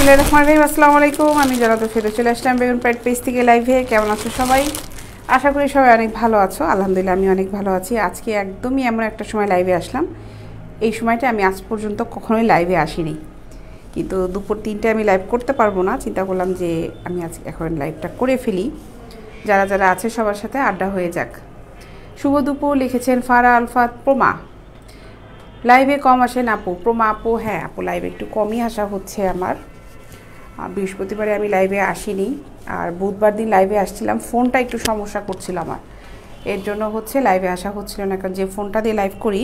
বিসমিল্লাহিররহমানিররহিম। আসসালামু আলাইকুম। আমি জান্নাতুল ফেরদৌস চলে আসলাম বেগুন প্যাট পেজ থেকে লাইভে। কেমন আছো সবাই? আশা করি সবাই অনেক ভালো আছো। আলহামদুলিল্লাহ আমি অনেক ভালো আছি। আজকে একদমই এমন একটা সময় লাইভে আসলাম, এই সময়টা আমি আজ পর্যন্ত কখনোই লাইভে আসিনি, কিন্তু দুপুর 3টায় আমি লাইভ করতে পারবো না। চিন্তা করলাম যে আমি আজকে এখন লাইভটা করে ফেলি, যারা যারা আছে সবার সাথে আড্ডা হয়ে যাক। শুভ দুপুর লিখেছেন ফারা আলফাত প্রমা। লাইভে কম আসেন আপু। প্রমা আপু, হ্যাঁ আপু লাইভে একটু কমই আসা হচ্ছে আমার। বৃহস্পতিবারে আমি লাইভে আসিনি, আর বুধবার দিন লাইভে আসছিলাম, ফোনটা একটু সমস্যা করছিল আমার, এর জন্য হচ্ছে লাইভে আসা হচ্ছিল না। কারণ যে ফোনটা দিয়ে লাইভ করি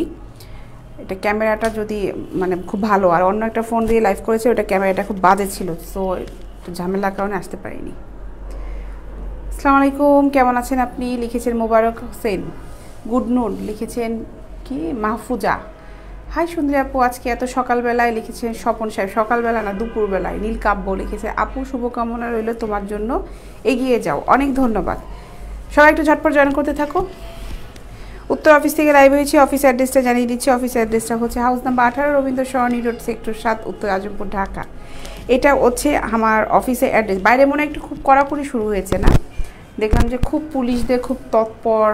এটা ক্যামেরাটা যদি মানে খুব ভালো, আর অন্য একটা ফোন দিয়ে লাইভ করেছে ওটা ক্যামেরাটা খুব বাজে ছিল, সো একটু ঝামেলার কারণে আসতে পারিনি। আসসালামু আলাইকুম, কেমন আছেন আপনি? লিখেছেন মোবারক হোসেন। গুড নুন লিখেছেন কি মাহফুজা। হাই সুন্দরী আপু, আজকে এত সকালবেলায় লিখেছেন স্বপন সাহেব। সকালবেলা না, দুপুরবেলায়। নীলকাব্য লিখেছে আপু শুভকামনা রইল তোমার জন্য, এগিয়ে যাও। অনেক ধন্যবাদ। সবাই একটু ঝটপট জয়েন করতে থাকো। উত্তর অফিস থেকে লাইভ হয়েছি, অফিস অ্যাড্রেসটা জানিয়ে দিচ্ছি। অফিস অ্যাড্রেসটা হচ্ছে হাউস নাম্বার 18 রবীন্দ্র সরণি রোড, সেক্টর 7, উত্তর আজমপুর, ঢাকা। এটা হচ্ছে আমার অফিসের অ্যাড্রেস। বাইরে মনে একটু খুব কড়াকড়ি শুরু হয়েছে না? দেখলাম যে খুব পুলিশদের খুব তৎপর,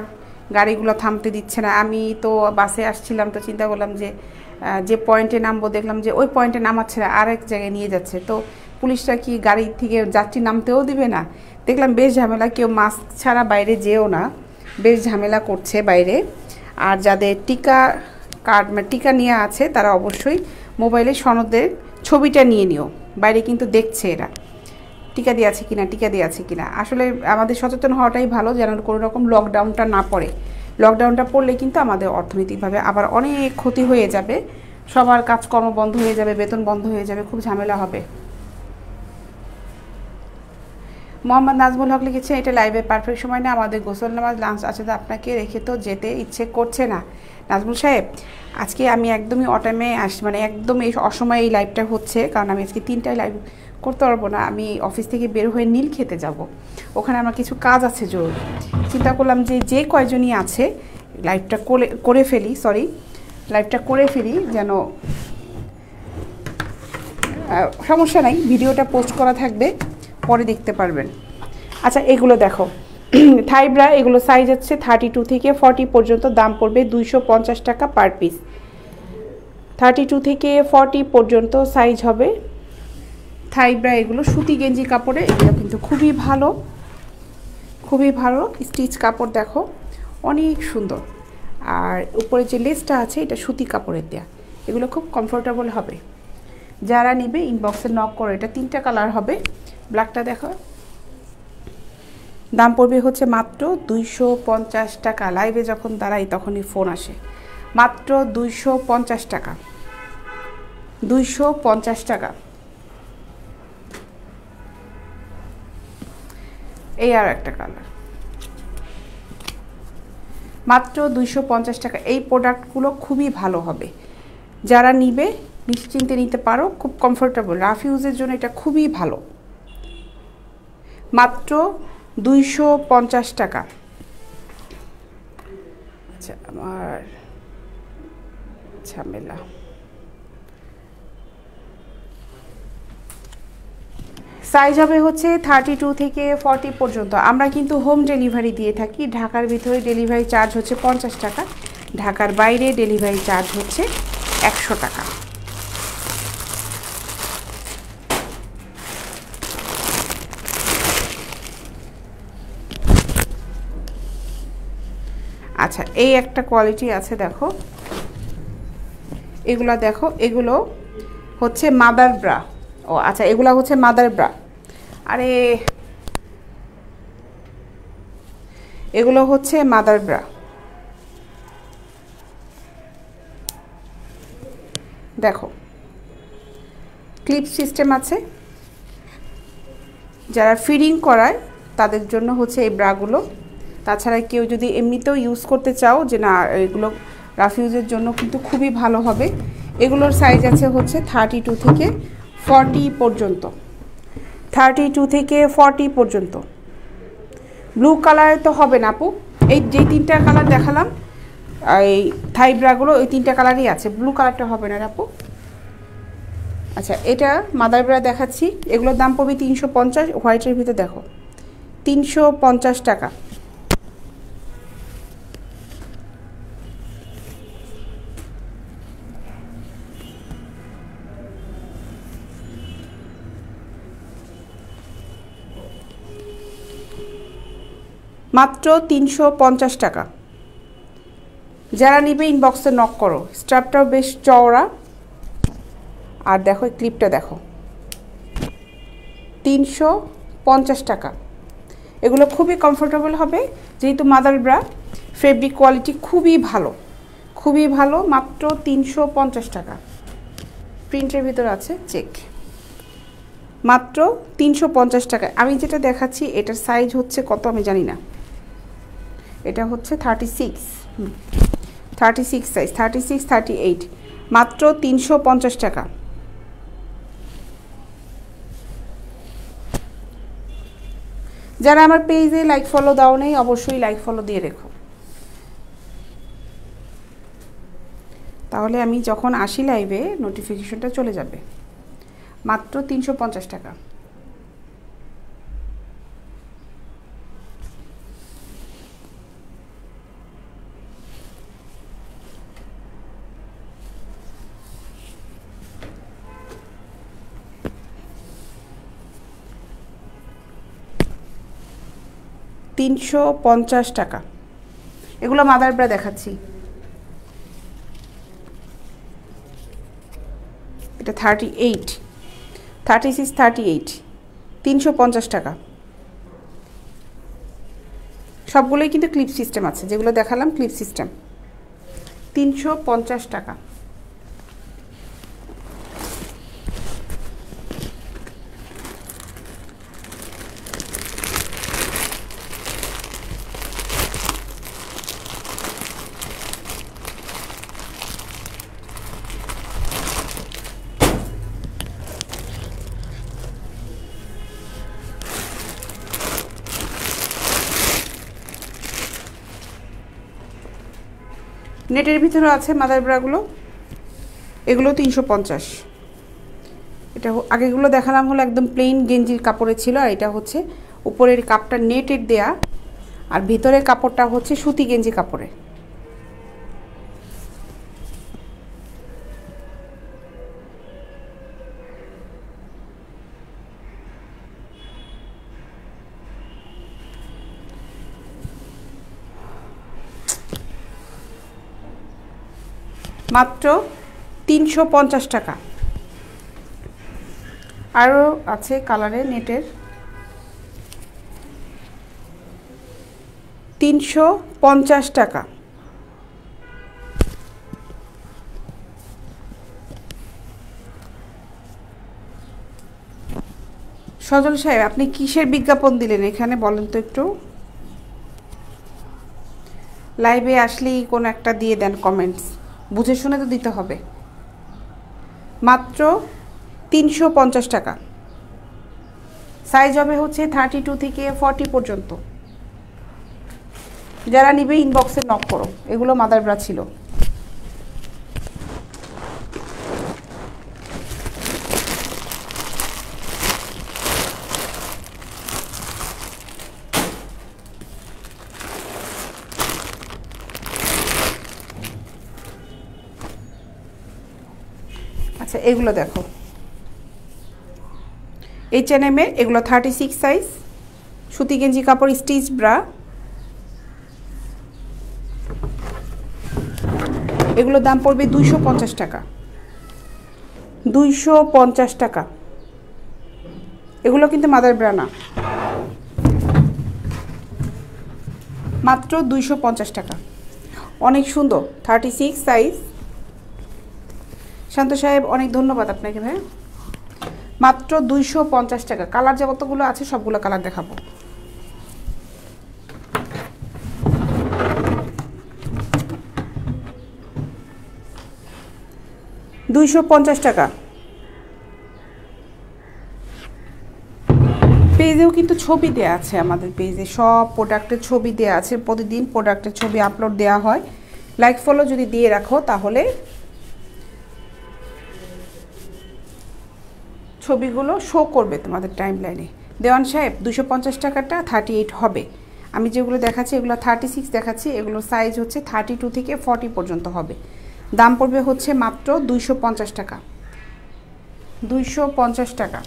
গাড়িগুলো থামতে দিচ্ছে না। আমি তো বাসে আসছিলাম, তো চিন্তা করলাম যে পয়েন্টে নামবো, দেখলাম যে ওই পয়েন্টে নামাচ্ছে না, আরেক জায়গায় নিয়ে যাচ্ছে। তো পুলিশরা কি গাড়ি থেকে যাত্রী নামতেও দিবে না? দেখলাম বেশ ঝামেলা, কেউ মাস্ক ছাড়া বাইরে যেও না, বেশ ঝামেলা করছে বাইরে। আর যাদের টিকা কার্ড মানে টিকা নিয়ে আছে তারা অবশ্যই মোবাইলে সনদের ছবিটা নিয়ে নিও, বাইরে কিন্তু দেখছে এরা টিকা দিয়ে আছে কিনা, টিকা দিয়ে আছে কিনা। আসলে আমাদের সচেতন হওয়াটাই ভালো, যেন কোনো রকম লকডাউনটা না পড়ে। লকডাউনটা পড়লে কিন্তু আমাদের অর্থনৈতিকভাবে আবার অনেক ক্ষতি হয়ে যাবে, সবার কাজকর্ম বন্ধ হয়ে যাবে, বেতন বন্ধ হয়ে যাবে, খুব ঝামেলা হবে। মোহাম্মদ নাজমুল হক লিখেছে এটা লাইভের পারফেক্ট সময় না, আমাদের গোসল নামাজ লাঞ্চ আছে, তো আপনাকে রেখে তো যেতে ইচ্ছে করছে না। নাজমুল সাহেব, আজকে আমি একদমই অটাইমে মানে একদম এই অসময়ে এই লাইভটা হচ্ছে, কারণ আমি আজকে 3টায় লাইভ করতে পারবো না। আমি অফিস থেকে বের হয়ে নীল খেতে যাব, ওখানে আমার কিছু কাজ আছে জরুরি। চিন্তা করলাম যে কয়জনই আছে লাইভটা করে ফেলি, লাইভটা করে ফেলি, যেন সমস্যা নাই, ভিডিওটা পোস্ট করা থাকবে, পরে দেখতে পারবেন। আচ্ছা এগুলো দেখো, থাই ব্রা, এগুলো সাইজ হচ্ছে 32 থেকে 40 পর্যন্ত, দাম পড়বে 250 টাকা পার পিস। 32 থেকে 40 পর্যন্ত সাইজ হবে থাই ব্রা। এগুলো সুতি গেঞ্জি কাপড়ে, এগুলো কিন্তু খুবই ভালো, খুবই ভালো স্টিচ কাপড়, দেখো অনেক সুন্দর। আর উপরে যে লেসটা আছে এটা সুতি কাপড়ের দেয়া, এগুলো খুব কমফোর্টেবল হবে। যারা নিবে ইনবক্সে নক করো। এটা 3টা কালার হবে, ব্ল্যাকটা দেখো। দাম পড়বে হচ্ছে মাত্র 250 টাকা। লাইভে যখন দাঁড়াই তখনই ফোন আসে। মাত্র 250 টাকা, 250 টাকা। এই আর একটা কালার, মাত্র 250 টাকা। এই প্রোডাক্টগুলো খুবই ভালো হবে, যারা নিবে নিশ্চিন্তে নিতে পারো, খুব কমফোর্টেবল। রাফ ইউজের জন্য এটা খুবই ভালো। মাত্র 250 টাকা। আচ্ছা আমার ঝামেলা, সাইজ হবে হচ্ছে 32 থেকে 40 পর্যন্ত। আমরা কিন্তু হোম ডেলিভারি দিয়ে থাকি। ঢাকার ভিতরে ডেলিভারি চার্জ হচ্ছে 50 টাকা, ঢাকার বাইরে ডেলিভারি চার্জ হচ্ছে 100 টাকা। আচ্ছা এই একটা কোয়ালিটি আছে, দেখো এগুলো, দেখো এগুলো হচ্ছে মাদার ব্রা। ও আচ্ছা, এগুলো হচ্ছে মাদার ব্রা। আরে এগুলো হচ্ছে মাদার ব্রা, দেখো ক্লিপ সিস্টেম আছে। যারা ফিডিং করায় তাদের জন্য হচ্ছে এই ব্রাগুলো। তাছাড়া কেউ যদি এমনিতেও ইউজ করতে চাও যে না এগুলো রাফ ইউজের জন্য কিন্তু খুবই ভালো হবে। এগুলোর সাইজ আছে হচ্ছে 32 থেকে 40 পর্যন্ত, 32 থেকে 40 পর্যন্ত। ব্লু কালারে তো হবে না আপু, এই যে 3টা কালার দেখালাম এই থাই ব্রাগুলো, ওই 3টা কালারই আছে, ব্লু কালারটা হবে না আপু। আচ্ছা, এটা মাদার ব্রা দেখাচ্ছি, এগুলোর দাম পড়বে 350। হোয়াইটের ভিতরে দেখো 350 টাকা। মাত্র 350 টাকা। যারা নিবে ইনবক্সে নক করো। স্ট্র্যাপটাও বেশ চওড়া, আর দেখো এই ক্লিপটা দেখো 350 টাকা। এগুলো খুবই কমফোর্টেবল হবে, যেহেতু মাদার ব্রা। ফেব্রিক কোয়ালিটি খুবই ভালো, খুবই ভালো। মাত্র 350 টাকা। প্রিন্টের ভিতরে আছে চেক। মাত্র 350 টাকা। আমি যেটা দেখাচ্ছি এটার সাইজ হচ্ছে কত আমি জানি না, এটা হচ্ছে 36 সাইজ, 36, 38। মাত্র 350 টাকা। যারা আমার পেজে লাইক ফলো দাও নেই, অবশ্যই লাইক ফলো দিয়ে রেখো, তাহলে আমি যখন আসি লাইভে নোটিফিকেশনটা চলে যাবে। মাত্র 350 টাকা। $350 টাকা। এগুলো মাদার ব্রা দেখাচ্ছি। এটা 38, 36, 38, 350 টাকা। সবগুলোই কিন্তু ক্লিপ সিস্টেম আছে, যেগুলো দেখালাম ক্লিপ সিস্টেম। 350 টাকা। নেটের ভিতরে আছে মাদার ব্রাগুলো, এগুলো 350। এটা আগেগুলো দেখালাম হলো একদম প্লেন গেঞ্জির কাপড়ে ছিল, আর এটা হচ্ছে উপরের কাপটা নেটের দেয়া, আর ভিতরের কাপড়টা হচ্ছে সুতি গেঞ্জি কাপড়ে। মাত্র 350 টাকা। আরও আছে কালারে নেটের, 350 টাকা। সজল সাহেব, আপনি কিসের বিজ্ঞাপন দিলেন এখানে বলেন তো একটু? লাইভে আসলেই কোনো একটা দিয়ে দেন কমেন্টস, বুঝে শুনে তো দিতে হবে। মাত্র 350 টাকা। সাইজ হবে হচ্ছে 32 থেকে 40 পর্যন্ত। যারা নিবে ইনবক্সে নক করো। এগুলো মাদার ব্রা ছিল। আচ্ছা, এগুলো দেখো H&M এর, এগুলো 36 সাইজ, সুতি গেঞ্জি কাপড়, স্টিচ ব্রা। এগুলোর দাম পড়বে 250 টাকা। 250 টাকা। এগুলো কিন্তু মাদার ব্রা না, মাত্র 250 টাকা। অনেক সুন্দর, 36 সাইজ। শান্ত সাহেব, অনেক ধন্যবাদ আপনাকে ভাই। মাত্র 250 টাকা। কালার যতগুলো আছে সবগুলো কালার দেখাবো। $250 টাকা। পেজেও কিন্তু ছবি দেওয়া আছে, আমাদের পেজে সব প্রোডাক্টের ছবি দেওয়া আছে। প্রতিদিন প্রোডাক্টের ছবি আপলোড দেওয়া হয়। লাইক ফলো যদি দিয়ে রাখো তাহলে ছবিগুলো শো করবে তোমাদের টাইম লাইনে। দেওয়ান সাহেব 250 টাকাটা 38 হবে। আমি যেগুলো দেখাচ্ছি এগুলো 36 দেখাচ্ছি, এগুলো সাইজ হচ্ছে 32 থেকে 40 পর্যন্ত হবে। দাম পড়বে হচ্ছে মাত্র 250 টাকা, 250 টাকা।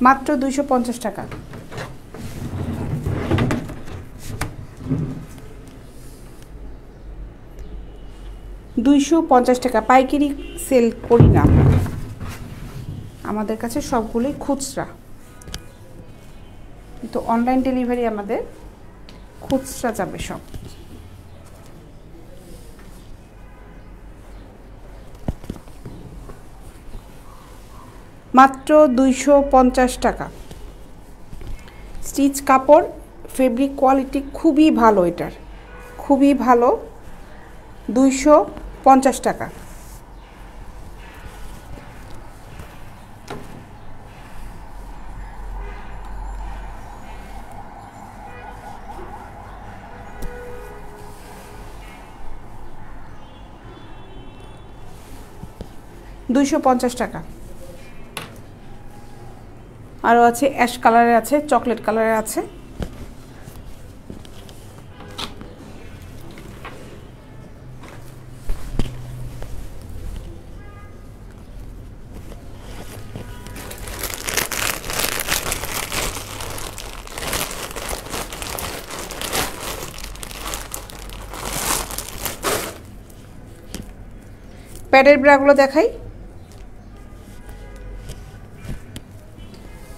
মাত্র 250 টাকা। টাকা। পাইকারি সেল করি না, আমাদের কাছে সবগুলোই খুচরা, তো অনলাইন ডেলিভারি আমাদের খুচরা যাবে সব। মাত্র 250 টাকা। স্টিচ কাপড়, ফেব্রিক কোয়ালিটি খুবই ভালো, এটার খুবই ভালো। 250 টাকা। টাকা। আরও আছে অ্যাশ কালারের আছে, চকলেট কালারের আছে। প্যাডের ব্রাগুলো দেখাই।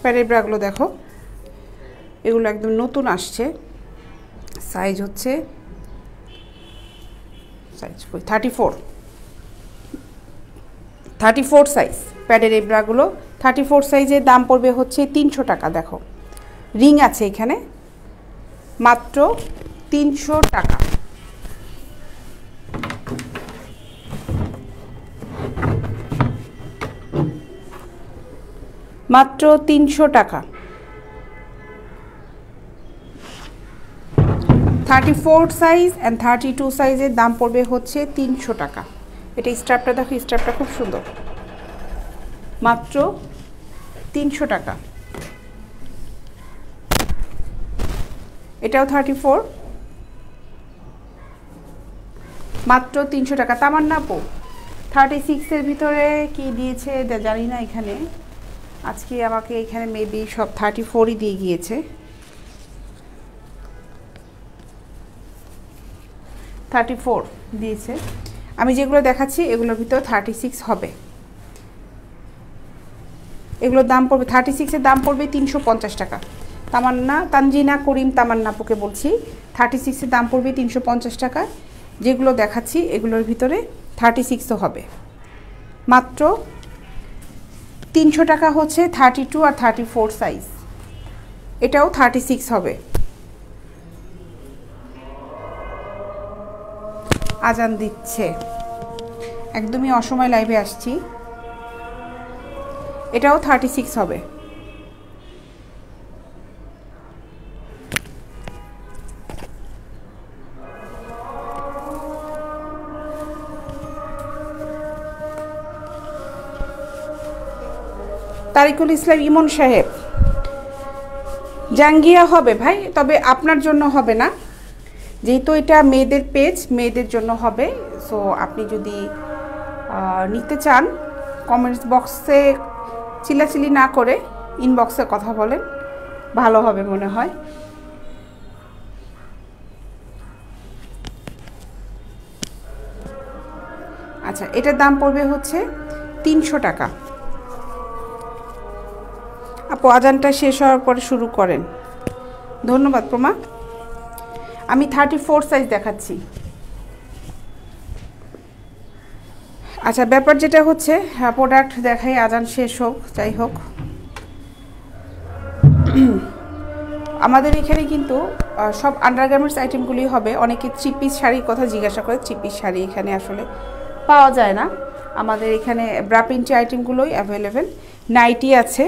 প্যাডের ব্রাগুলো দেখো, এগুলো একদম নতুন আসছে। সাইজ হচ্ছে 34 সাইজ। প্যাডের এই ব্রাগুলো 34 সাইজের দাম পড়বে হচ্ছে 300 টাকা। দেখো রিং আছে এখানে, মাত্র 300 টাকা। মাত্র 300 টাকা। 34 সাইজ অ্যান্ড 32 সাইজের দাম পড়বে হচ্ছে 300 টাকা। এটা স্ট্র্যাপটা দেখো, স্ট্র্যাপটা খুব সুন্দর, মাত্র 300 টাকা। এটাও 34, মাত্র 300 টাকা। তামান্না আপু 36-এর ভিতরে কি দিয়েছে জানি না, এখানে আজকে আমাকে এখানে মেবি সব 34ই দিয়ে গিয়েছে। 34 দিয়েছে। আমি যেগুলো দেখাচ্ছি এগুলোর ভিতর 36 হবে। এগুলোর দাম পড়বে, 36-এর দাম পড়বে 350 টাকা। তানজিনা করিম তামান্না আপুকে বলছি, 36-এর দাম পড়বে 350 টাকা। যেগুলো দেখাচ্ছি এগুলোর ভিতরে 36ও হবে। মাত্র 300 টাকা হচ্ছে 32 আর 34 সাইজ। এটাও 36 হবে। আজান দিচ্ছে, একদমই অসময় লাইভে আসছি। এটাও 36 হবে। তারিকুল ইসলাম ইমন সাহেব, জাঙ্গিয়া হবে ভাই, তবে আপনার জন্য হবে না, যেহেতু এটা মেয়েদের পেজ, মেয়েদের জন্য হবে। সো আপনি যদি নিতে চান কমেন্টস বক্সে চিল্লাচিল্লি না করে ইনবক্সে কথা বলেন, ভালো হবে মনে হয়। আচ্ছা, এটার দাম পড়বে হচ্ছে 300 টাকা। আপু আজানটা শেষ হওয়ার পরে শুরু করেন। ধন্যবাদ প্রমা। আমি 34 সাইজ দেখাচ্ছি। আচ্ছা, ব্যাপার যেটা হচ্ছে প্রোডাক্ট দেখাই, আজান শেষ হোক, যাই হোক। আমাদের এখানে কিন্তু সব আন্ডারগার্মেন্টস আইটেমগুলি হবে। অনেকে 3 পিস শাড়ির কথা জিজ্ঞাসা করে, 3 পিস শাড়ি এখানে আসলে পাওয়া যায় না। আমাদের এখানে ব্রা প্রিন্টের আইটেমগুলোই অ্যাভেলেবেল। নাইটি আছে,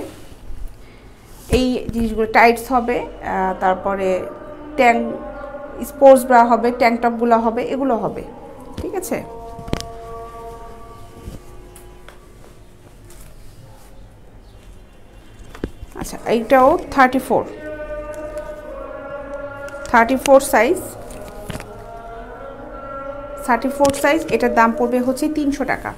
এই জিনিসগুলো টাইটস হবে, তারপরে ট্যাঙ্ক স্পোর্টস ব্রা হবে, ট্যাঙ্ক টপগুলো হবে, এগুলো হবে। ঠিক আছে, আচ্ছা এইটাও 34 সাইজ, 34 সাইজ। এটার দাম পড়বে হচ্ছে 300 টাকা।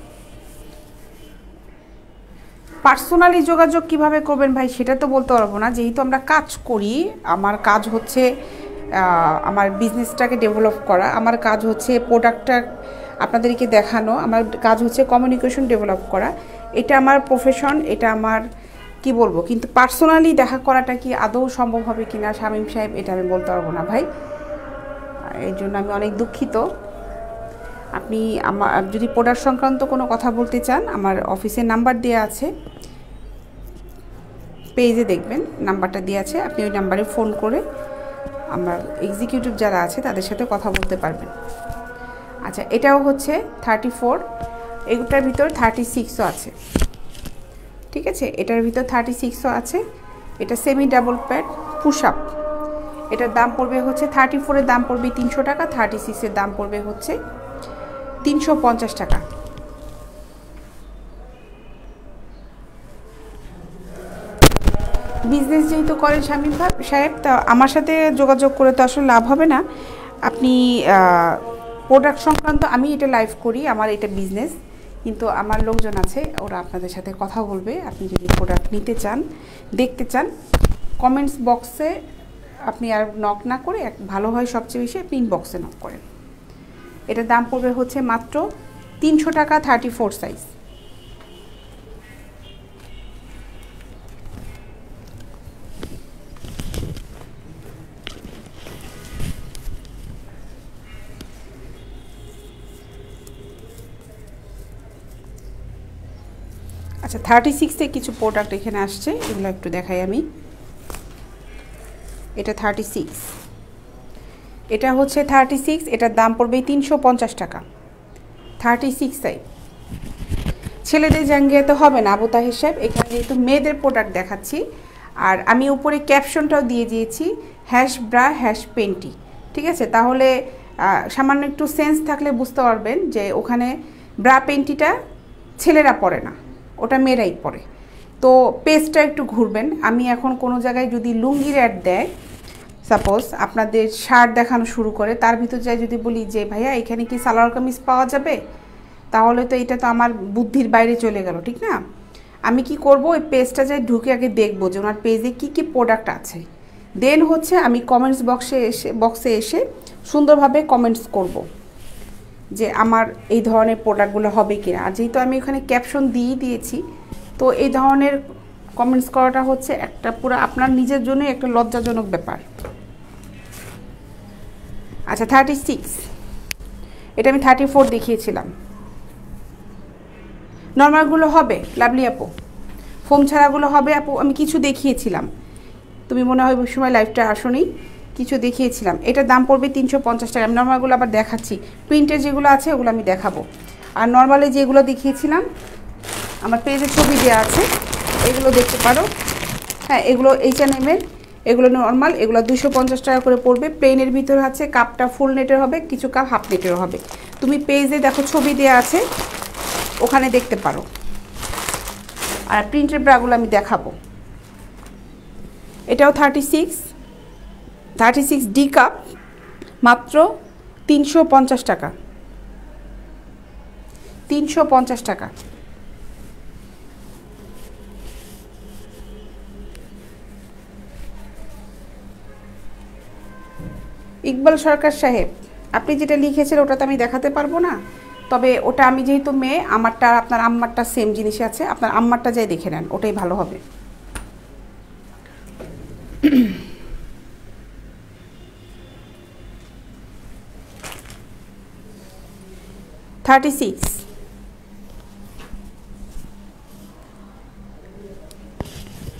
পার্সোনালি যোগাযোগ কিভাবে করবেন ভাই সেটা তো বলতে পারবো না, যেহেতু আমরা কাজ করি। আমার কাজ হচ্ছে আমার বিজনেসটাকে ডেভেলপ করা, আমার কাজ হচ্ছে প্রোডাক্টটা আপনাদেরকে দেখানো, আমার কাজ হচ্ছে কমিউনিকেশন ডেভেলপ করা। এটা আমার প্রফেশন, এটা আমার কি বলবো। কিন্তু পার্সোনালি দেখা করাটা কি আদৌ সম্ভব হবে কি না শামীম সাহেব, এটা আমি বলতে পারবো না ভাই। এই জন্য আমি অনেক দুঃখিত। আপনি আমার যদি প্রোডাক্ট সংক্রান্ত কোনো কথা বলতে চান, আমার অফিসের নাম্বার দেওয়া আছে, পেজে দেখবেন নাম্বারটা দেওয়া আছে। আপনি ওই নাম্বারে ফোন করে আমার এক্সিকিউটিভ যারা আছে তাদের সাথে কথা বলতে পারবেন। আচ্ছা এটাও হচ্ছে 34, এগুলোটার ভিতর 36ও আছে। ঠিক আছে, এটার ভিতর 36ও আছে। এটা semi double pad push up. এটার দাম পড়বে হচ্ছে 34-এর দাম পড়বে 300 টাকা, 36-এর দাম পড়বে হচ্ছে 350 টাকা। বিজনেস যেহেতু করেন শামীম সাহেব, তা আমার সাথে যোগাযোগ করে তো আসলে লাভ হবে না। আপনি প্রোডাক্ট সংক্রান্ত, আমি এটা লাইভ করি, আমার এটা বিজনেস, কিন্তু আমার লোকজন আছে, ওরা আপনাদের সাথে কথা বলবে। আপনি যদি প্রোডাক্ট নিতে চান, দেখতে চান, কমেন্টস বক্সে আপনি আর নক না করে, ভালো হয় সবচেয়ে বেশি আপনি ইনবক্সে নক করেন। এটার দাম পড়বে হচ্ছে মাত্র 300 টাকা, 34 সাইজ। আচ্ছা 36-এ কিছু প্রোডাক্ট এখানে আসছে, এগুলো একটু দেখাই আমি। এটা 36, এটা হচ্ছে 36, এটার দাম পড়বে 350 টাকা। 36 সাইজ। ছেলেদের জাঙ্গিয়াতে হবে না আবু তাহের সাহেব, এখানে যেহেতু মেয়েদের প্রোডাক্ট দেখাচ্ছি। আর আমি উপরে ক্যাপশনটাও দিয়ে দিয়েছি, হ্যাশ ব্রা হ্যাশ পেন্টি। ঠিক আছে, তাহলে সামান্য একটু সেন্স থাকলে বুঝতে পারবেন যে ওখানে ব্রা পেন্টিটা ছেলেরা পরে না, ওটা মেয়েরাই পরে। তো পেজটা একটু ঘুরবেন। আমি এখন কোনো জায়গায় যদি লুঙ্গির অ্যাড দেয়, সাপোজ আপনাদের শার্ট দেখানো শুরু করে, তার ভিতর যাই যদি বলি যে ভাইয়া এখানে কি সালোয়ার কামিজ পাওয়া যাবে, তাহলে তো এটা তো আমার বুদ্ধির বাইরে চলে গেল, ঠিক না? আমি কি করব, ওই পেজটা যাই ঢুকে আগে দেখবো যে ওনার পেজে কি কি প্রোডাক্ট আছে। দেন হচ্ছে আমি কমেন্টস বক্সে এসে সুন্দরভাবে কমেন্টস করব যে আমার এই ধরনের প্রোডাক্টগুলো হবে কিনা। আর যেহেতু আমি ওখানে ক্যাপশন দিয়েছি, তো এই ধরনের কমেন্টস করাটা হচ্ছে একটা পুরো আপনার নিজের জন্য একটা লজ্জাজনক ব্যাপার। আচ্ছা 36, এটা আমি 34 দেখিয়েছিলাম। নর্মালগুলো হবে লাভলি আপু, ফোম ছাড়াগুলো হবে আপু, আমি কিছু দেখিয়েছিলাম, তুমি মনে হয় ওই সময় লাইভটা আসোনি, কিছু দেখিয়েছিলাম। এটার দাম পড়বে 350 টাকা। আমি নর্মালগুলো আবার দেখাচ্ছি, প্রিন্টের যেগুলো আছে ওগুলো আমি দেখাবো। আর নর্মালে যেগুলো দেখিয়েছিলাম আমার পেজে ছবি দেওয়া আছে, এগুলো দেখতে পারো। হ্যাঁ, এগুলো H&M-এর, এগুলো নর্মাল, এগুলো 250 টাকা করে পড়বে। প্লেনের ভিতর আছে, কাপটা ফুল নেটের হবে, কিছু কাপ হাফ নেটের হবে। তুমি পেজে দেখো ছবি দেওয়া আছে, ওখানে দেখতে পারো। আর প্রিন্টের ব্রাগুলো আমি দেখাবো। এটাও 36 ডি কাপ, মাত্র 350 টাকা। 350 টাকা। ইকবাল সরকার সাহেব, আপনি যেটা লিখেছেন ওটা তো আমি দেখাতে পারবো না, তবে ওটা আমি যেহেতু মেয়ে, আমারটা আপনার আম্মারটা সেম জিনিস আছে, আপনার আম্মারটা যাই দেখে নেন, ওটাই ভালো হবে।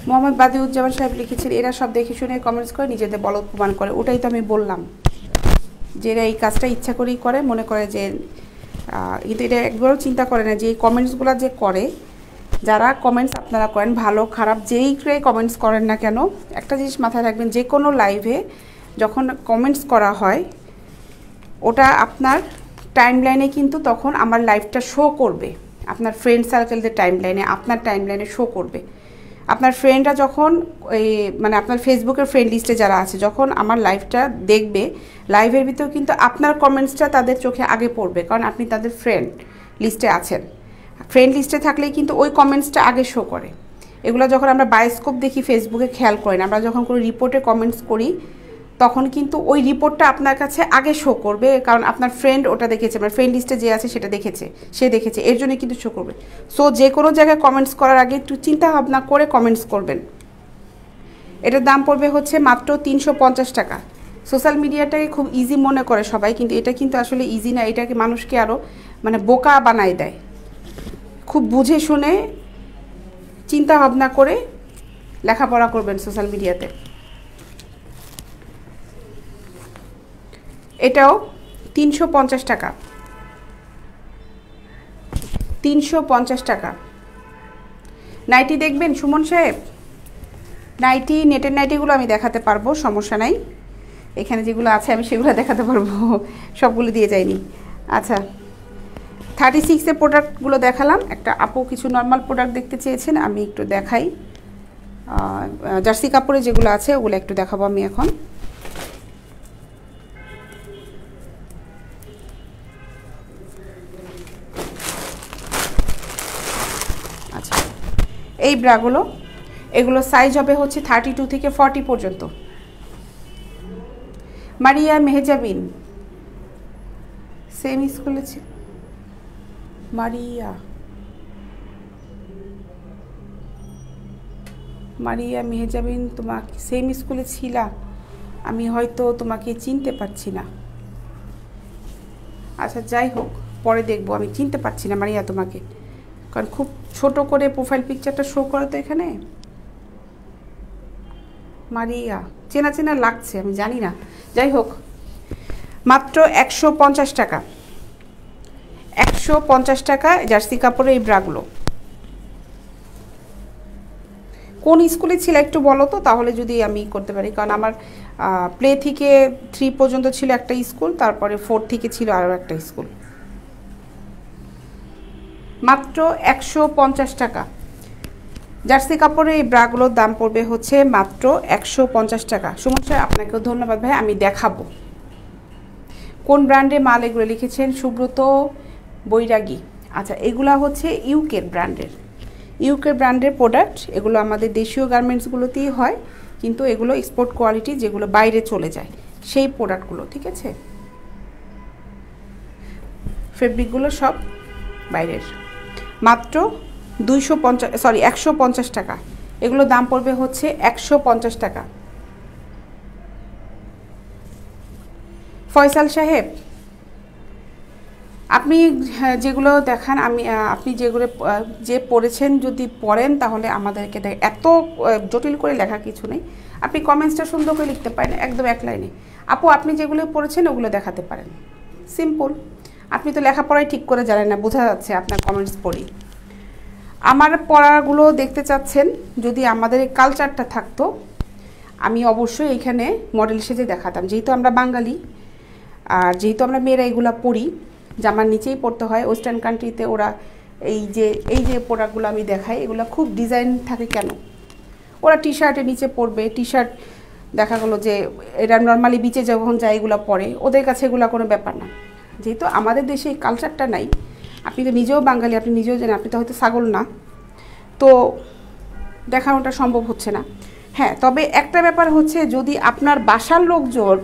মোহাম্মদ বাদিউজ্জামান সাহেব লিখেছেন, এরা সব দেখে শুনে কমেন্টস করে নিজেদের বলদ প্রমাণ করে। ওটাই তো আমি বললাম, যে এরা এই কাজটা ইচ্ছা করেই করে, মনে করে যে কিন্তু এটা একবারও চিন্তা করে না যে এই কমেন্টসগুলো যে করে, যারা কমেন্টস আপনারা করেন ভালো খারাপ যেই কমেন্টস করেন না কেন, একটা জিনিস মাথায় রাখবেন, যে কোনো লাইভে যখন কমেন্টস করা হয় ওটা আপনার টাইমলাইনে কিন্তু তখন আমার লাইভটা শো করবে, আপনার ফ্রেন্ড সার্কেলদের টাইমলাইনে, আপনার টাইমলাইনে শো করবে। আপনার ফ্রেন্ডরা যখন মানে আপনার ফেসবুকের ফ্রেন্ড লিস্টে যারা আছে যখন আমার লাইভটা দেখবে, লাইভের ভিতর কিন্তু আপনার কমেন্টসটা তাদের চোখে আগে পড়বে, কারণ আপনি তাদের ফ্রেন্ড লিস্টে আছেন। ফ্রেন্ড লিস্টে থাকলেই কিন্তু ওই কমেন্টসটা আগে শো করে। এগুলো যখন আমরা বায়োস্কোপ দেখি ফেসবুকে খেয়াল করি না, আমরা যখন কোনো রিপোর্টে কমেন্টস করি তখন কিন্তু ওই রিপোর্টটা আপনার কাছে আগে শো করবে, কারণ আপনার ফ্রেন্ড ওটা দেখেছে, মানে ফ্রেন্ড লিস্টে যে আছে সেটা দেখেছে, সে দেখেছে, এর জন্যই কিন্তু শো করবে। সো যে কোনো জায়গায় কমেন্টস করার আগে একটু চিন্তা ভাবনা করে কমেন্টস করবেন। এটার দাম পড়বে হচ্ছে মাত্র 350 টাকা। সোশ্যাল মিডিয়াটাকে খুব ইজি মনে করে সবাই, কিন্তু এটা কিন্তু আসলে ইজি না, এটাকে মানুষকে আরও মানে বোকা বানায় দেয়। খুব বুঝে শুনে চিন্তা ভাবনা করে লেখাপড়া করবেন সোশ্যাল মিডিয়াতে। এটাও 350 টাকা, 350 টাকা। নাইটি দেখবেন সুমন সাহেব? নাইটি, নেটের নাইটিগুলো আমি দেখাতে পারবো, সমস্যা নাই। এখানে যেগুলো আছে আমি সেগুলো দেখাতে পারবো, সবগুলো দিয়ে যাইনি। আচ্ছা, 36-এর প্রোডাক্টগুলো দেখালাম। একটা আপু কিছু নর্মাল প্রোডাক্ট দেখতে চেয়েছেন, আমি একটু দেখাই। জার্সি কাপড়ে যেগুলো আছে ওগুলো একটু দেখাবো আমি এখন। আচ্ছা, এই ব্রাগুলো, এগুলো সাইজ হবে হচ্ছে 32 থেকে 40 পর্যন্ত। মারিয়া মেহজাবিন সেম স্কুলে ছিল। মারিয়া মেহজাবিন তোমাকে সেম স্কুলে ছিলা, আমি হয়তো তোমাকে চিনতে পারছি না। আচ্ছা যাই হোক, পরে দেখবো, আমি চিনতে পারছি না মারিয়া তোমাকে, কারণ খুব ছোট করে প্রোফাইল পিকচারটা শো করে তো এখানে। মারিয়া চেনা চেনা লাগছে, আমি জানি না। যাই হোক, মাত্র 150 টাকা, 150 টাকা জার্সি কাপড়ের এই ব্রাগুলো। কোন স্কুলে ছিল একটু বলো তো, তাহলে যদি আমি করতে পারি, কারণ আমার প্লে থেকে 3 পর্যন্ত ছিল একটা স্কুল, তারপরে 4 থেকে ছিল আরও একটা স্কুল। মাত্র 150 টাকা জার্সি কাপড়ের এই ব্রাগুলোর দাম পড়বে হচ্ছে মাত্র 150 টাকা। সুমন স্যার আপনাকেও ধন্যবাদ ভাই, আমি দেখাবো কোন ব্র্যান্ডের মাল এগুলো লিখেছেন। সুব্রত বৈরাগী, আচ্ছা এগুলা হচ্ছে ইউকের ব্র্যান্ডের প্রোডাক্ট। এগুলো আমাদের দেশীয় গার্মেন্টসগুলোতেই হয়, কিন্তু এগুলো এক্সপোর্ট কোয়ালিটি, যেগুলো বাইরে চলে যায় সেই প্রোডাক্টগুলো, ঠিক আছে। ফেব্রিকগুলো সব বাইরের। মাত্র 150 টাকা। এগুলো দাম পড়বে হচ্ছে 150 টাকা। ফয়সাল সাহেব, আপনি যেগুলো দেখান, আপনি যেগুলো যে পড়েছেন যদি পড়েন তাহলে আমাদেরকে এত জটিল করে লেখা কিছু নেই। আপনি কমেন্টসটা সুন্দর করে লিখতে পারেন, একদম এক লাইনে। আপু আপনি যেগুলো পড়েছেন ওগুলো দেখাতে পারেন, সিম্পল। আপনি তো লেখাপড়াই ঠিক করে জানেন না, বোঝা যাচ্ছে আপনার কমেন্টস পড়ি। আমার পড়াগুলো দেখতে চাচ্ছেন, যদি আমাদের এই কালচারটা থাকতো আমি অবশ্যই এইখানে মডেল সেজে দেখাতাম। যেহেতু আমরা বাঙালি, আর যেহেতু আমরা মেয়েরা এগুলো পড়ি, জামার নিচেই পড়তে হয়। ওয়েস্টার্ন কান্ট্রিতে ওরা এই যে প্রোডাক্টগুলো আমি দেখাই, এগুলো খুব ডিজাইন থাকে কেন, ওরা টি শার্টের নিচে পরবে। টি শার্ট দেখা গেলো যে এরা নর্মালি বিচে যখন যায় এগুলো পরে, ওদের কাছে এগুলো কোনো ব্যাপার না। যেহেতু আমাদের দেশে এই কালচারটা নাই, আপনি তো নিজেও বাঙালি, আপনি নিজেও জানেন, আপনি তো হয়তো ছাগল না, তো দেখানোটা সম্ভব হচ্ছে না। হ্যাঁ, তবে একটা ব্যাপার হচ্ছে, যদি আপনার বাসার লোকজন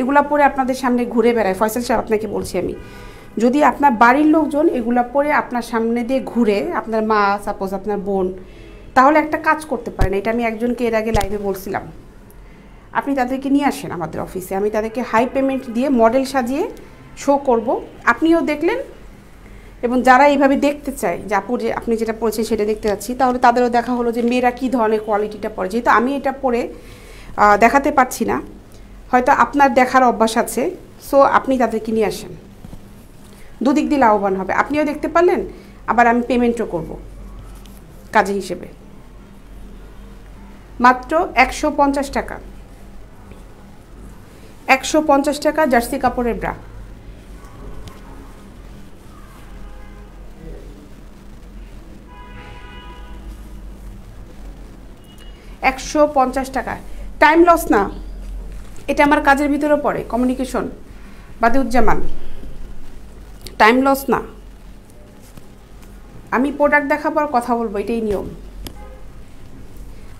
এগুলা পরে আপনাদের সামনে ঘুরে বেড়ায়, ফয়সাল সাহেব আপনাকে বলছি আমি, যদি আপনার বাড়ির লোকজন এগুলা পরে আপনার সামনে দিয়ে ঘুরে, আপনার মা সাপোজ আপনার বোন, তাহলে একটা কাজ করতে পারেন। এটা আমি একজনকে এর আগে লাইভে বলছিলাম, আপনি তাদেরকে নিয়ে আসেন আমাদের অফিসে, আমি তাদেরকে হাই পেমেন্ট দিয়ে মডেল সাজিয়ে শো করব, আপনিও দেখলেন, এবং যারা এইভাবে দেখতে চায় যে আপু যে আপনি যেটা পড়েছেন সেটা দেখতে যাচ্ছি, তাহলে তাদেরও দেখা হলো যে মেয়েরা কী ধরনের কোয়ালিটিটা পড়ে। যেহেতু আমি এটা পরে দেখাতে পারছি না, হয়তো আপনার দেখার অভ্যাস আছে, সো আপনি তাদেরকে নিয়ে আসেন। দুদিক দিয়ে লাভবান হবে, আপনিও দেখতে পারলেন, আবার আমি পেমেন্টও করব কাজে হিসেবে। মাত্র 150 টাকা, 150 টাকা জার্সি কাপড়ের ব্রা। $150 টাকা। টাইম লস না, এটা আমার কাজের ভিতরে পড়ে, কমিউনিকেশন বাদিউজ্জামান, টাইম লস না। আমি প্রোডাক্ট দেখার পর কথা বলবো, এটাই নিয়ম।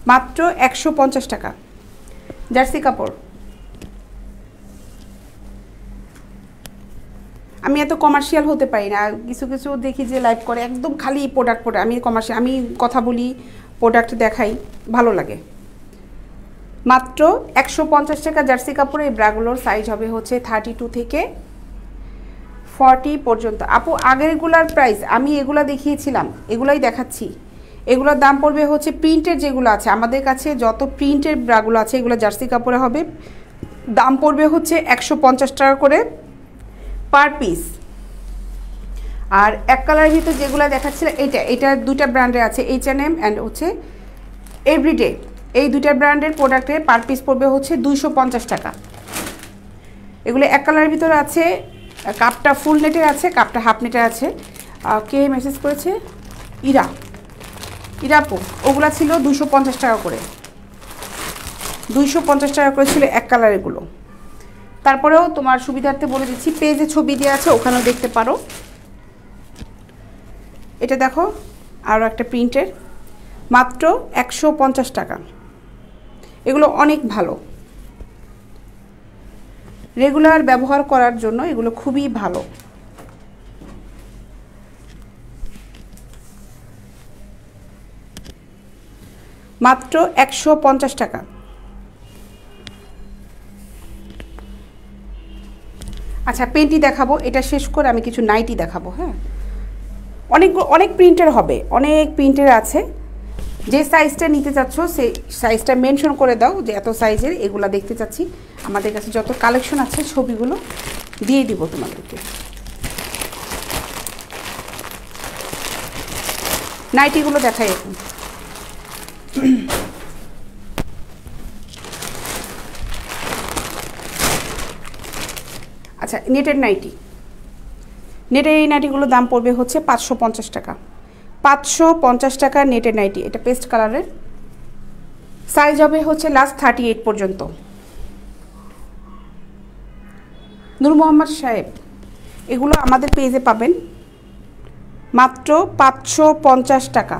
মাত্র 150 টাকা জার্সি কাপড়। আমি এত কমার্শিয়াল হতে পারি না, কিছু কিছু দেখি যে লাইভ করে একদম খালি প্রোডাক্ট পড়ে। আমি কমার্শিয়াল, আমি কথা বলি, প্রোডাক্ট দেখাই, ভালো লাগে। মাত্র 150 টাকা জার্সি কাপড়ে এই ব্রাগুলোর সাইজ হবে হচ্ছে 32 থেকে 40 পর্যন্ত। আপু আগেরগুলার প্রাইস আমি এগুলা দেখিয়েছিলাম, এগুলাই দেখাচ্ছি। এগুলোর দাম পড়বে হচ্ছে প্রিন্টের যেগুলো আছে আমাদের কাছে, যত প্রিন্টের ব্রাগুলো আছে এগুলো জার্সি কাপড়ে হবে, দাম পড়বে হচ্ছে 150 টাকা করে পার পিস। আর এক কালারের ভিতরে যেগুলো দেখাচ্ছিল এটা দুটা ব্র্যান্ডের আছে, H&M অ্যান্ড হচ্ছে এভরিডে। এই দুটা ব্র্যান্ডের প্রোডাক্টের পার পিস পড়বে হচ্ছে 250 টাকা। এগুলো এক কালারের ভিতরে আছে, কাপটা ফুল নেটের আছে, কাপটা হাফ নেটের আছে। কে মেসেজ করেছে? ইরাপু। ওগুলা ছিল 250 টাকা করে, 250 টাকা করে ছিল এক কালারেরগুলো। তারপরেও তোমার সুবিধার্থে বলে দিচ্ছি, পেজে ছবি দেওয়া আছে, ওখানেও দেখতে পারো। এটা দেখো আরও একটা প্রিন্টের, মাত্র 150 টাকা। এগুলো অনেক ভালো, রেগুলার ব্যবহার করার জন্য এগুলো খুবই ভালো। মাত্র 150 টাকা। আচ্ছা পেন্টি দেখাবো, এটা শেষ করে আমি কিছু নাইটি দেখাবো। হ্যাঁ, অনেক প্রিন্টের হবে, অনেক প্রিন্টের আছে। যে সাইজটা নিতে চাচ্ছ সেই সাইজটা মেনশন করে দাও যে এত সাইজের এগুলো দেখতে চাচ্ছি। আমাদের কাছে যত কালেকশন আছে ছবিগুলো দিয়ে দিব তোমাদেরকে। নাইটিগুলো দেখাই এখন। আচ্ছা নেটের নাইটি, নেটের এই নাইটিগুলোর দাম পড়বে হচ্ছে 550 টাকা। 550 টাকা নেটের নাইটি। এটা পেস্ট কালারের, সাইজ হবে হচ্ছে লাস্ট 38 পর্যন্ত। নূর মোহাম্মদ সাহেব, এগুলো আমাদের পেজে পাবেন মাত্র 550 টাকা।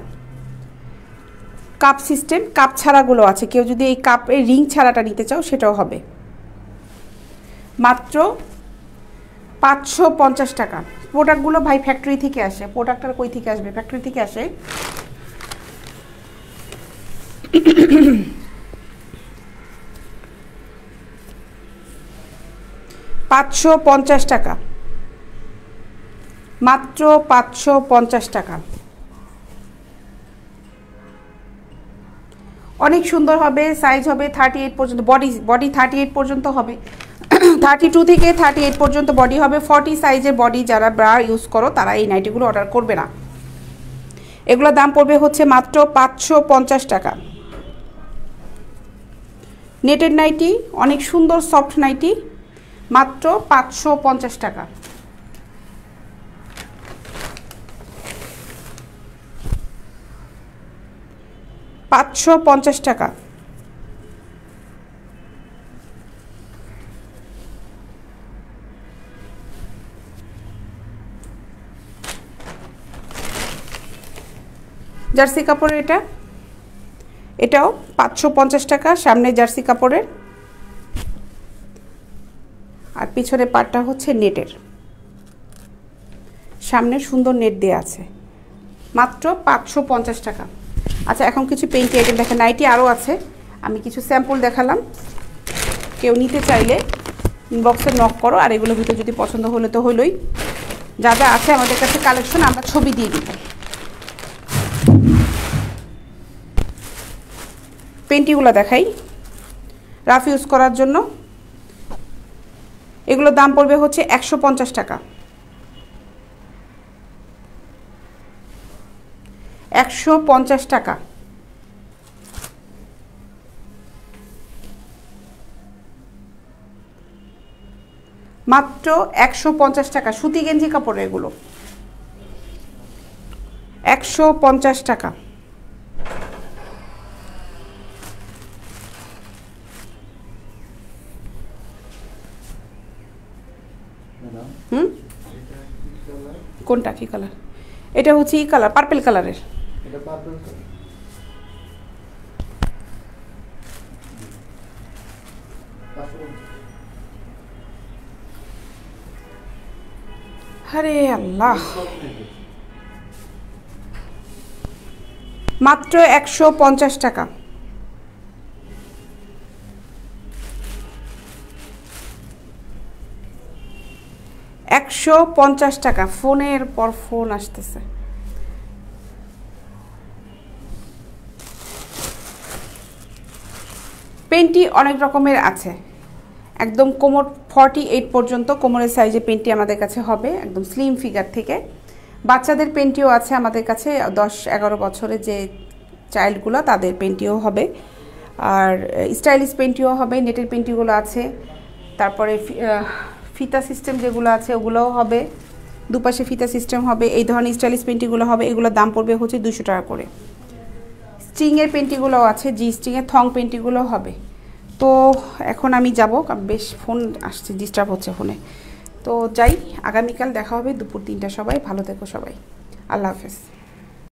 কাপ সিস্টেম, কাপ ছাড়াগুলো আছে, কেউ যদি এই কাপের রিং ছাড়াটা নিতে চাও সেটাও হবে। মাত্র 550 টাকা। প্রোডাক্টগুলো ভাই ফ্যাক্টরি থেকে আসে, প্রোডাক্টটা কই থেকে আসবে? ফ্যাক্টরি থেকে আসে। $550 টাকা, মাত্র 550 টাকা। অনেক সুন্দর হবে, সাইজ হবে 38 পর্যন্ত, বডি 38 পর্যন্ত হবে। 32 থেকে 38 পর্যন্ত বডি হবে। 40 সাইজের বডি যারা ব্রা ইউজ করো তারা এই নাইটিগুলো অর্ডার করবে না। এগুলোর দাম পড়বে হচ্ছে মাত্র 550 টাকা। নেটের নাইটি, অনেক সুন্দর সফট নাইটি, মাত্র 550 টাকা। $550 টাকা। জার্সি কাপড়ের এটাও 550 টাকা। সামনে জার্সি কাপড়ের আর পিছনে পাটটা হচ্ছে নেটের, সামনে সুন্দর নেট দেওয়া আছে, মাত্র 550 টাকা। আচ্ছা এখন কিছু পেইন্টি আইটেম দেখেন, নাইটি আরও আছে, আমি কিছু স্যাম্পল দেখালাম। কেউ নিতে চাইলে ইনবক্সে নক করো। আর এগুলোর ভিতরে যদি পছন্দ হলে তো হলোই, যা যা আছে আমাদের কাছে কালেকশন আমরা ছবি দিয়ে দিব। পেন্টিগুলো দেখাই রাফ ইউজ করার জন্য। এগুলোর দাম পড়বে হচ্ছে 150 টাকা। 150 টাকা। মাত্র 150 টাকা। সুতি গেঞ্জি কাপড় এগুলো, 150 টাকা। কোনটা কি কালার? এটা হচ্ছে ই কালার, পার্পল কালারের। আরে আল্লাহ, মাত্র 150 টাকা। টাকা। ফোনের পর ফোন আসতেছে। পেন্টি অনেক রকমের আছে, একদম কোমর 48 পর্যন্ত কোমরের সাইজে পেন্টি আমাদের কাছে হবে, একদম স্লিম ফিগার থেকে। বাচ্চাদের পেন্টিও আছে আমাদের কাছে, 10-11 বছরের যে চাইল্ডগুলো তাদের পেন্টিও হবে, আর স্টাইলিশ পেন্টিও হবে। নেটের পেন্টিগুলো আছে, তারপরে ফিতা সিস্টেম যেগুলো আছে ওগুলোও হবে, দুপাশে ফিতা সিস্টেম হবে। এই ধরনের স্টাইলিশ পেন্টিগুলো হবে, এগুলোর দাম পড়বে হচ্ছে 200 টাকা করে। স্ট্রিংয়ের পেন্টিগুলোও আছে, জি স্ট্রিংয়ের থং পেন্টিগুলোও হবে। তো এখন আমি যাব, বেশ ফোন আসছে, ডিস্টার্ব হচ্ছে ফোনে। তো যাই, আগামীকাল দেখা হবে দুপুর 3টা। সবাই ভালো থেকো, সবাই আল্লাহ হাফেজ।